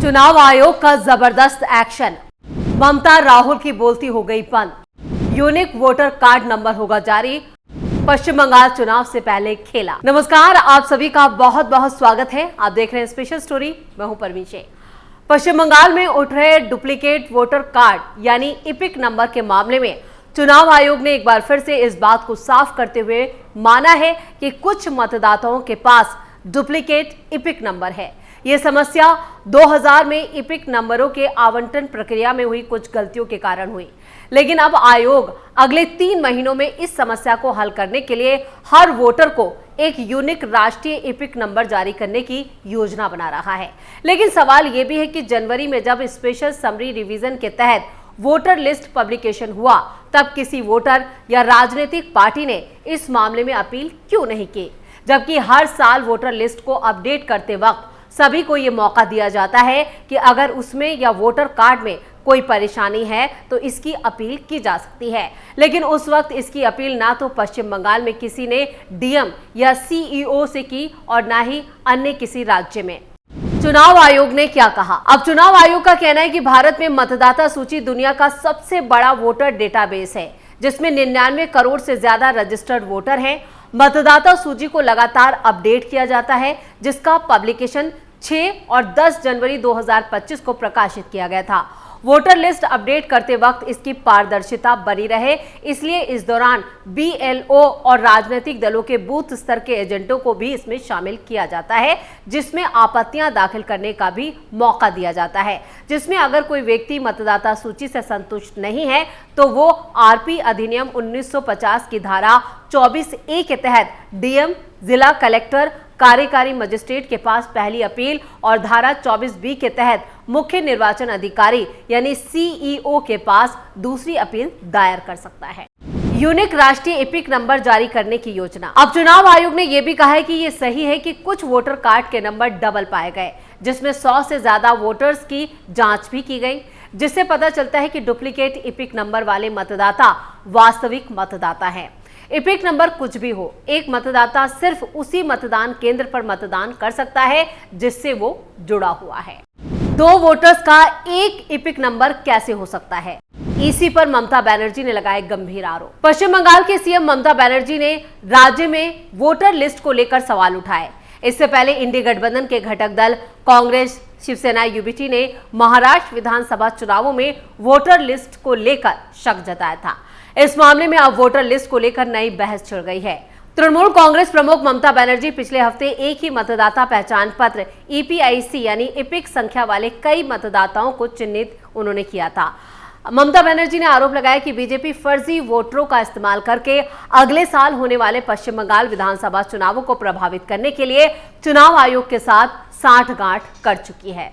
चुनाव आयोग का जबरदस्त एक्शन। ममता राहुल की बोलती हो गई बंद। यूनिक वोटर कार्ड नंबर होगा जारी। पश्चिम बंगाल चुनाव से पहले खेला। नमस्कार, आप सभी का बहुत बहुत स्वागत है। आप देख रहे हैं स्पेशल स्टोरी। मैं हूं परवीन शेख। पश्चिम बंगाल में उठ रहे डुप्लीकेट वोटर कार्ड यानी इपिक नंबर के मामले में चुनाव आयोग ने एक बार फिर से इस बात को साफ करते हुए माना है कि कुछ मतदाताओं के पास डुप्लीकेट इपिक नंबर है। ये समस्या 2000 में इपिक नंबरों के आवंटन प्रक्रिया में हुई कुछ गलतियों के कारण हुई, लेकिन अब आयोग अगले 3 महीनों में इस समस्या को हल करने के लिए हर वोटर को एक यूनिक राष्ट्रीय इपिक नंबर जारी करने की योजना बना रहा है। लेकिन सवाल यह भी है कि जनवरी में जब स्पेशल समरी रिवीजन के तहत वोटर लिस्ट पब्लिकेशन हुआ, तब किसी वोटर या राजनीतिक पार्टी ने इस मामले में अपील क्यों नहीं की, जबकि हर साल वोटर लिस्ट को अपडेट करते वक्त सभी को ये मौका दिया जाता है कि अगर उसमें या वोटर कार्ड में कोई परेशानी है तो इसकी अपील की जा सकती है। लेकिन उस वक्त इसकी अपील ना तो पश्चिम बंगाल में किसी ने डीएम या सीईओ से की और ना ही अन्य किसी राज्य में। चुनाव आयोग ने क्या कहा? अब चुनाव आयोग का कहना है कि भारत में मतदाता सूची दुनिया का सबसे बड़ा वोटर डेटाबेस है, जिसमें 99 करोड़ से ज्यादा रजिस्टर्ड वोटर हैं। मतदाता सूची को लगातार अपडेट किया जाता है, जिसका पब्लिकेशन 6 और 10 जनवरी 2025 को प्रकाशित किया गया था। वोटर लिस्ट अपडेट करते वक्त इसकी पारदर्शिता बनी रहे, इसलिए इस दौरान बीएलओ और राजनीतिक दलों के बूथ स्तर के एजेंटों को भी इसमें शामिल किया जाता है, जिसमें आपत्तियां दाखिल करने का भी मौका दिया जाता है। जिसमें अगर कोई व्यक्ति मतदाता सूची से संतुष्ट नहीं है तो वो आरपी अधिनियम 1950 की धारा 24A के तहत डीएम, जिला कलेक्टर, कार्यकारी मजिस्ट्रेट के पास पहली अपील और धारा 24B के तहत मुख्य निर्वाचन अधिकारी यानी सीईओ के पास दूसरी अपील दायर कर सकता है। यूनिक राष्ट्रीय इपिक नंबर जारी करने की योजना। अब चुनाव आयोग ने यह भी कहा है कि यह सही है कि कुछ वोटर कार्ड के नंबर डबल पाए गए, जिसमें 100 से ज्यादा वोटर्स की जांच भी की गई, जिससे पता चलता है कि डुप्लीकेट इपिक नंबर वाले मतदाता वास्तविक मतदाता है। इपिक नंबर कुछ भी हो, एक मतदाता सिर्फ उसी मतदान केंद्र पर मतदान कर सकता है जिससे वो जुड़ा हुआ है। 2 वोटर्स का एक इपिक नंबर कैसे हो सकता है? ईसी पर ममता बनर्जी ने लगाए गंभीर आरोप। पश्चिम बंगाल के सीएम ममता बनर्जी ने राज्य में वोटर लिस्ट को लेकर सवाल उठाए। इससे पहले इंडी गठबंधन के घटक दल कांग्रेस, शिवसेना, यूबीटी ने महाराष्ट्र विधानसभा चुनावों में वोटर लिस्ट को लेकर शक जताया था। इस मामले में अब वोटर लिस्ट को लेकर नई बहस छिड़ गई है। तृणमूल कांग्रेस प्रमुख ममता बनर्जी पिछले हफ्ते एक ही मतदाता पहचान पत्र ईपीआईसी यानी इपिक संख्या वाले कई मतदाताओं को चिन्हित उन्होंने किया था। ममता बनर्जी ने आरोप लगाया कि बीजेपी फर्जी वोटरों का इस्तेमाल करके अगले साल होने वाले पश्चिम बंगाल विधानसभा चुनावों को प्रभावित करने के लिए चुनाव आयोग के साथ सांठगांठ कर चुकी है।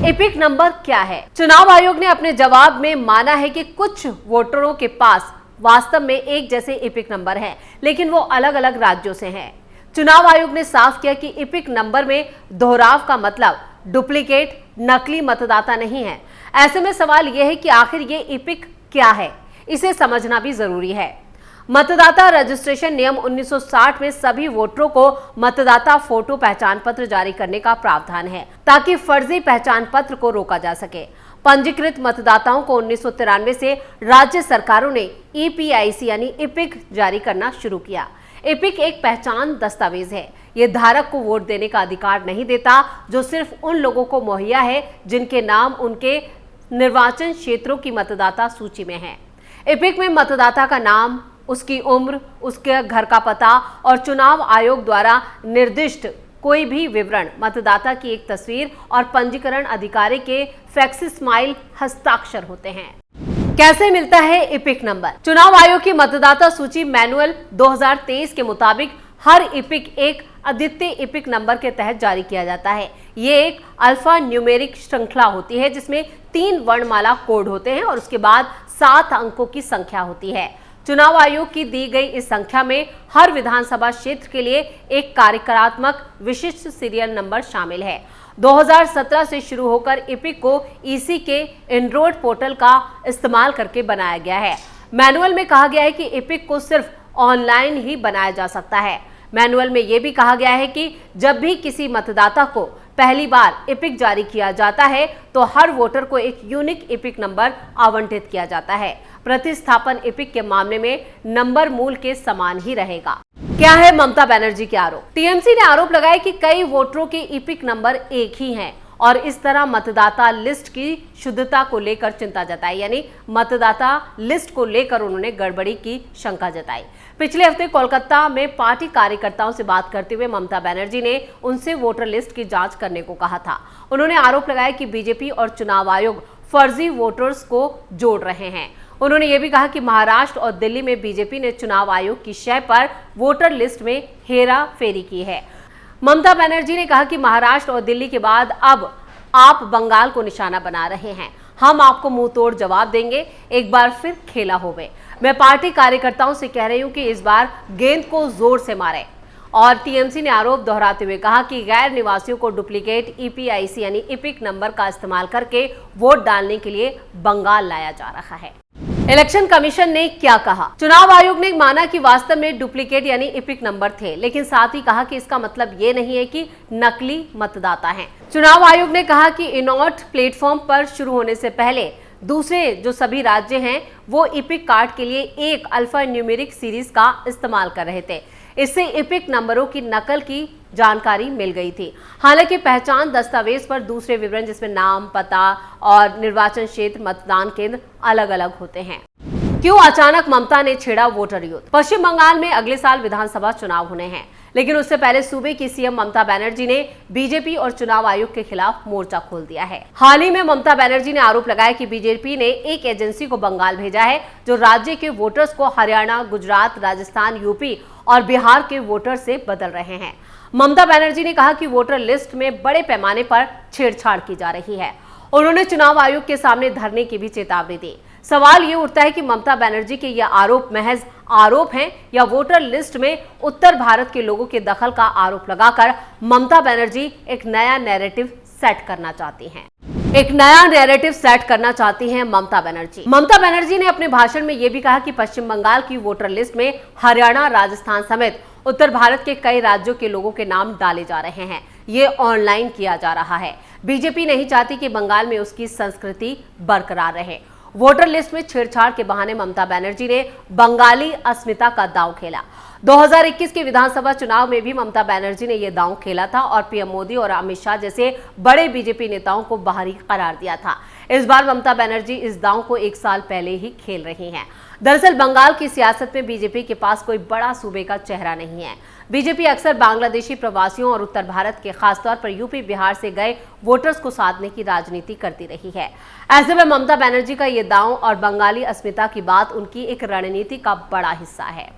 इपिक नंबर क्या है? चुनाव आयोग ने अपने जवाब में माना है कि कुछ वोटरों के पास वास्तव में एक जैसे इपिक नंबर हैं, लेकिन वो अलग अलग राज्यों से हैं। चुनाव आयोग ने साफ किया कि इपिक नंबर में दोहराव का मतलब डुप्लीकेट, नकली मतदाता नहीं है। ऐसे में सवाल यह है कि आखिर ये इपिक क्या है, इसे समझना भी जरूरी है। मतदाता रजिस्ट्रेशन नियम 1960 में सभी वोटरों को मतदाता फोटो पहचान पत्र जारी करने का प्रावधान है, ताकि फर्जी पहचान पत्र को रोका जा सके। पंजीकृत मतदाताओं को 1993 से राज्य सरकारों ने ईपीआईसी यानी इपिक जारी करना शुरू किया। इपिक एक पहचान दस्तावेज है। ये धारक को वोट देने का अधिकार नहीं देता, जो सिर्फ उन लोगों को मुहैया है जिनके नाम उनके निर्वाचन क्षेत्रों की मतदाता सूची में है। इपिक में मतदाता का नाम, उसकी उम्र, उसके घर का पता और चुनाव आयोग द्वारा निर्दिष्ट कोई भी विवरण, मतदाता की एक तस्वीर और पंजीकरण अधिकारी के फैक्सिस्माइल हस्ताक्षर होते हैं। कैसे मिलता है इपिक नंबर? चुनाव आयोग की मतदाता सूची मैनुअल 2023 के मुताबिक हर इपिक एक अद्वितीय इपिक नंबर के तहत जारी किया जाता है। ये एक अल्फा न्यूमेरिक श्रृंखला होती है, जिसमें 3 वर्णमाला कोड होते हैं और उसके बाद 7 अंकों की संख्या होती है। चुनाव आयोग की दी गई इस संख्या में हर विधानसभा क्षेत्र के लिए एक कार्यक्रमात्मक विशिष्ट सीरियल नंबर शामिल है। 2017 से शुरू होकर इपिक को ईसी के एंड्रॉइड पोर्टल का इस्तेमाल करके बनाया गया है। मैनुअल में कहा गया है कि इपिक को सिर्फ ऑनलाइन ही बनाया जा सकता है। मैनुअल में यह भी कहा गया है कि जब भी किसी मतदाता को पहली बार इपिक जारी किया जाता है तो हर वोटर को एक यूनिक इपिक नंबर आवंटित किया जाता है। प्रतिस्थापन इपिक के मामले में नंबर मूल के समान ही रहेगा। क्या है ममता बनर्जी के आरोप? टीएमसी ने आरोप लगाया कि कई वोटरों के इपिक नंबर एक ही हैं और इस तरह मतदाता लिस्ट की शुद्धता को लेकर चिंता जताई, यानी मतदाता लिस्ट को लेकर उन्होंने गड़बड़ी की शंका जताई। पिछले हफ्ते कोलकाता में पार्टी कार्यकर्ताओं से बात करते हुए ममता बनर्जी ने उनसे वोटर लिस्ट की जांच करने को कहा था। उन्होंने आरोप लगाया कि बीजेपी और चुनाव आयोग फर्जी वोटर्स को जोड़ रहे हैं। उन्होंने ये भी कहा कि महाराष्ट्र और दिल्ली में बीजेपी ने चुनाव आयोग की शय पर वोटर लिस्ट में हेरा फेरी की है। ममता बनर्जी ने कहा कि महाराष्ट्र और दिल्ली के बाद अब आप बंगाल को निशाना बना रहे हैं। हम आपको मुंह तोड़ जवाब देंगे, एक बार फिर खेला होवे। मैं पार्टी कार्यकर्ताओं से कह रही हूं कि इस बार गेंद को जोर से मारें। और टीएमसी ने आरोप दोहराते हुए कहा कि गैर निवासियों को डुप्लीकेट ईपीआईसी यानी इपिक नंबर का इस्तेमाल करके वोट डालने के लिए बंगाल लाया जा रहा है। इलेक्शन कमीशन ने क्या कहा? चुनाव आयोग ने माना कि वास्तव में डुप्लीकेट यानी इपिक नंबर थे, लेकिन साथ ही कहा कि इसका मतलब ये नहीं है कि नकली मतदाता हैं। चुनाव आयोग ने कहा कि इनॉट प्लेटफॉर्म पर शुरू होने से पहले दूसरे जो सभी राज्य हैं वो इपिक कार्ड के लिए एक अल्फा न्यूमेरिक सीरीज का इस्तेमाल कर रहे थे। इससे इपिक नंबरों की नकल की जानकारी मिल गई थी। हालांकि पहचान दस्तावेज पर दूसरे विवरण जिसमें नाम, पता और निर्वाचन क्षेत्र, मतदान केंद्र अलग अलग होते हैं। क्यों अचानक ममता ने छेड़ा वोटर युद्ध? पश्चिम बंगाल में अगले साल विधानसभा चुनाव होने हैं, लेकिन उससे पहले सूबे की सीएम ममता बनर्जी ने बीजेपी और चुनाव आयोग के खिलाफ मोर्चा खोल दिया है। हाल ही में ममता बनर्जी ने आरोप लगाया कि बीजेपी ने एक एजेंसी को बंगाल भेजा है जो राज्य के वोटर्स को हरियाणा, गुजरात, राजस्थान, यूपी और बिहार के वोटर से बदल रहे हैं। ममता बनर्जी ने कहा कि वोटर लिस्ट में बड़े पैमाने पर छेड़छाड़ की जा रही है। उन्होंने चुनाव आयोग के सामने धरने की भी चेतावनी दी। सवाल ये उठता है कि ममता बनर्जी के ये आरोप महज आरोप हैं या वोटर लिस्ट में उत्तर भारत के लोगों के दखल का आरोप लगाकर ममता बनर्जी एक नया नैरेटिव सेट करना चाहती हैं। ममता बनर्जी ने अपने भाषण में यह भी कहा कि पश्चिम बंगाल की वोटर लिस्ट में हरियाणा, राजस्थान समेत उत्तर भारत के कई राज्यों के लोगों के नाम डाले जा रहे हैं। ये ऑनलाइन किया जा रहा है। बीजेपी नहीं चाहती कि बंगाल में उसकी संस्कृति बरकरार रहे। वोटर लिस्ट में छेड़छाड़ के बहाने ममता बनर्जी ने बंगाली अस्मिता का दांव खेला। 2021 के विधानसभा चुनाव में भी ममता बनर्जी ने यह दांव खेला था और पीएम मोदी और अमित शाह जैसे बड़े बीजेपी नेताओं को बाहरी करार दिया था। इस बार ममता बनर्जी इस दांव को एक साल पहले ही खेल रही हैं। दरअसल बंगाल की सियासत में बीजेपी के पास कोई बड़ा सूबे का चेहरा नहीं है। बीजेपी अक्सर बांग्लादेशी प्रवासियों और उत्तर भारत के खासतौर पर यूपी, बिहार से गए वोटर्स को साधने की राजनीति करती रही है। ऐसे में ममता बनर्जी का ये दांव और बंगाली अस्मिता की बात उनकी एक रणनीति का बड़ा हिस्सा है।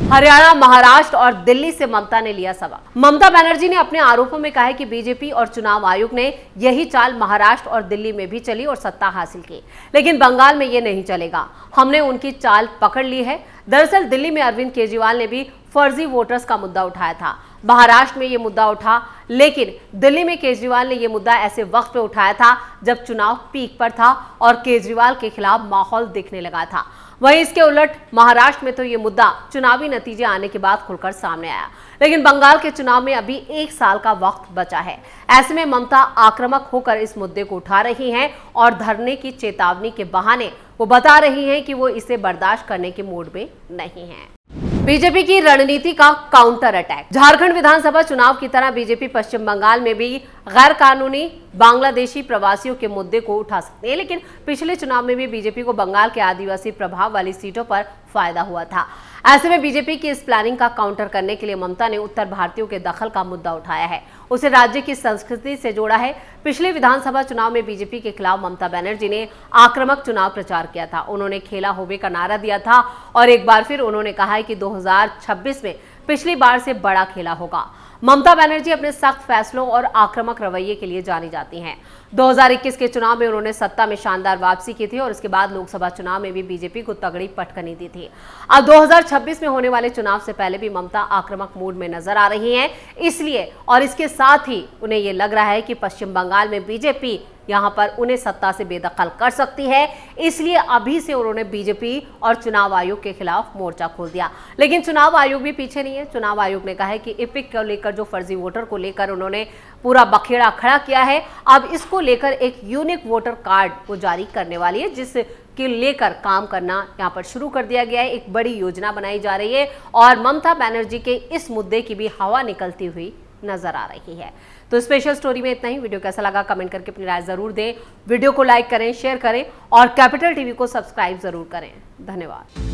हरियाणा, महाराष्ट्र और दिल्ली से ममता ने लिया सवाल। ममता बनर्जी ने अपने आरोपों में कहा है कि बीजेपी और चुनाव आयोग ने यही चाल महाराष्ट्र और दिल्ली में भी चली और सत्ता हासिल की, लेकिन बंगाल में ये नहीं चलेगा। हमने उनकी चाल पकड़ ली है। दरअसल दिल्ली में अरविंद केजरीवाल ने भी फर्जी वोटर्स का मुद्दा उठाया था। महाराष्ट्र में ये मुद्दा उठा, लेकिन दिल्ली में केजरीवाल ने ये मुद्दा ऐसे वक्त पे उठाया था जब चुनाव पीक पर था और केजरीवाल के खिलाफ माहौल दिखने लगा था। वहीं इसके उलट महाराष्ट्र में तो ये मुद्दा चुनावी नतीजे आने के बाद खुलकर सामने आया, लेकिन बंगाल के चुनाव में अभी एक साल का वक्त बचा है। ऐसे में ममता आक्रामक होकर इस मुद्दे को उठा रही हैं और धरने की चेतावनी के बहाने वो बता रही हैं कि वो इसे बर्दाश्त करने के मूड में नहीं है। बीजेपी की रणनीति का काउंटर अटैक। झारखंड विधानसभा चुनाव की तरह बीजेपी पश्चिम बंगाल में भी गैर कानूनी बांग्लादेशी प्रवासियों के मुद्दे को उठा सकते हैं, लेकिन पिछले चुनाव में भी बीजेपी को बंगाल के आदिवासी प्रभाव वाली सीटों पर फायदा हुआ था। ऐसे में बीजेपी की इस प्लानिंग का काउंटर करने के लिए ममता ने उत्तर भारतीयों के दखल का मुद्दा उठाया है, उसे राज्य की संस्कृति से जोड़ा है। पिछले विधानसभा चुनाव में बीजेपी के खिलाफ ममता बनर्जी ने आक्रामक चुनाव प्रचार किया था। उन्होंने खेला होवे का नारा दिया था और एक बार फिर उन्होंने कहा है कि 2026 में पिछली बार से बड़ा खेला होगा। ममता बनर्जी अपने सख्त फैसलों और आक्रामक रवैये के लिए जानी जाती हैं। 2021 के चुनाव में उन्होंने सत्ता में शानदार वापसी की थी और इसके बाद लोकसभा चुनाव में भी बीजेपी को तगड़ी पटकनी दी थी। अब 2026 में होने वाले चुनाव से पहले भी ममता आक्रामक मूड में नजर आ रही हैं। इसलिए और इसके साथ ही उन्हें ये लग रहा है कि पश्चिम बंगाल में बीजेपी यहां पर उन्हें सत्ता से बेदखल कर सकती है। इसलिए अभी से उन्होंने बीजेपी और चुनाव आयोग के खिलाफ मोर्चा खोल दिया। लेकिन चुनाव आयोग भी पीछे नहीं है। चुनाव आयोग ने कहा है कि एपिक को लेकर, जो फर्जी वोटर को लेकर उन्होंने पूरा बखेड़ा खड़ा किया है, अब इसको लेकर एक यूनिक वोटर कार्ड वो जारी करने वाली है, जिसके लेकर काम करना यहां पर शुरू कर दिया गया है। एक बड़ी योजना बनाई जा रही है और ममता बनर्जी के इस मुद्दे की भी हवा निकलती हुई नजर आ रही है। तो स्पेशल स्टोरी में इतना ही। वीडियो कैसा लगा कमेंट करके अपनी राय जरूर दें। वीडियो को लाइक करें, शेयर करें और कैपिटल टीवी को सब्सक्राइब जरूर करें। धन्यवाद।